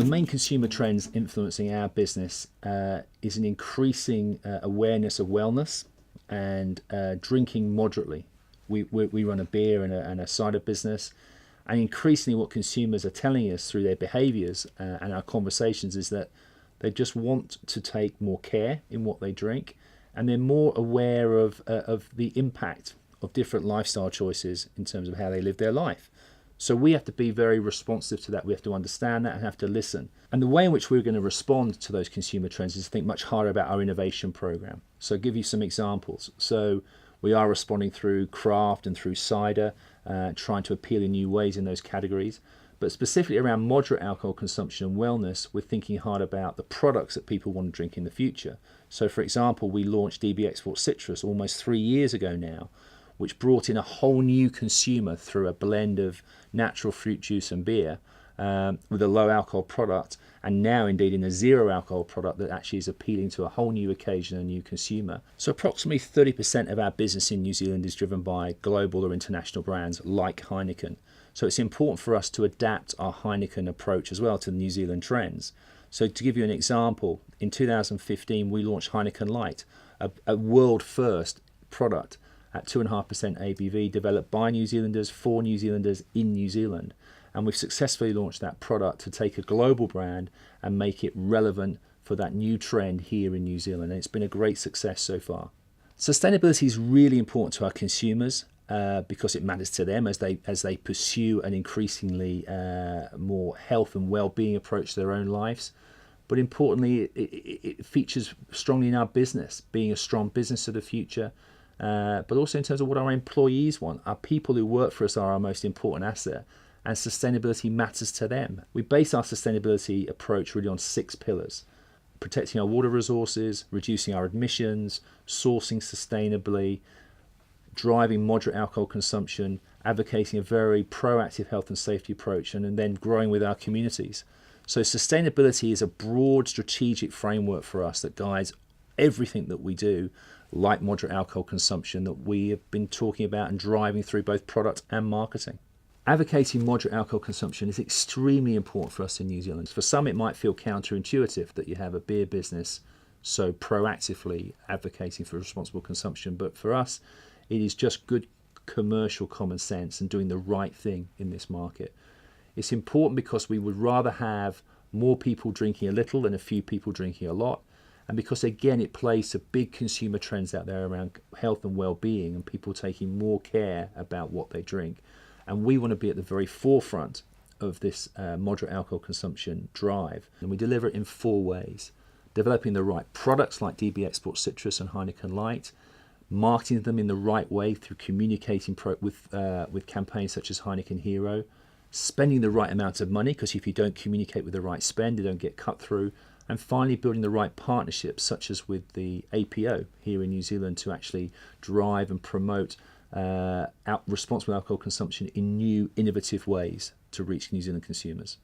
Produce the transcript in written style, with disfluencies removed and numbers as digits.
main consumer trends influencing our business is an increasing awareness of wellness and drinking moderately. We run a beer and a cider business, and increasingly what consumers are telling us through their behaviours and our conversations is that they just want to take more care in what they drink, and they're more aware of the impact of different lifestyle choices in terms of how they live their life. So we have to be very responsive to that. We have to understand that and have to listen. And the way in which we're going to respond to those consumer trends is to think much harder about our innovation program. So I'll give you some examples. So we are responding through craft and through cider, trying to appeal in new ways in those categories. But specifically around moderate alcohol consumption and wellness, we're thinking hard about the products that people want to drink in the future. So for example, we launched DB Export Citrus almost 3 years ago now, which brought in a whole new consumer through a blend of natural fruit juice and beer with a low alcohol product, and now indeed in a zero alcohol product that actually is appealing to a whole new occasion, a new consumer. So approximately 30% of our business in New Zealand is driven by global or international brands like Heineken. So it's important for us to adapt our Heineken approach as well to the New Zealand trends. So to give you an example, in 2015 we launched Heineken Light, a world first product at 2.5% ABV, developed by New Zealanders for New Zealanders in New Zealand. And we've successfully launched that product to take a global brand and make it relevant for that new trend here in New Zealand. And it's been a great success so far. Sustainability is really important to our consumers because it matters to them as they pursue an increasingly more health and well-being approach to their own lives. But importantly, it features strongly in our business, being a strong business of the future, but also in terms of what our employees want. Our people who work for us are our most important asset, and sustainability matters to them. We base our sustainability approach really on 6 pillars: protecting our water resources, reducing our emissions, sourcing sustainably, driving moderate alcohol consumption, advocating a very proactive health and safety approach, and then growing with our communities. So sustainability is a broad strategic framework for us that guides everything that we do, like moderate alcohol consumption that we have been talking about and driving through both product and marketing. Advocating moderate alcohol consumption is extremely important for us in New Zealand. For some, it might feel counterintuitive that you have a beer business so proactively advocating for responsible consumption. But for us, it is just good commercial common sense and doing the right thing in this market. It's important because we would rather have more people drinking a little than a few people drinking a lot. And because, again, it plays to big consumer trends out there around health and well-being and people taking more care about what they drink. And we want to be at the very forefront of this moderate alcohol consumption drive. And we deliver it in 4 ways: developing the right products like DB Export Citrus and Heineken Light, marketing them in the right way through communicating with campaigns such as Heineken Hero, spending the right amount of money, because if you don't communicate with the right spend, you don't get cut through, and finally building the right partnerships, such as with the APO here in New Zealand, to actually drive and promote responsible alcohol consumption in new, innovative ways to reach New Zealand consumers.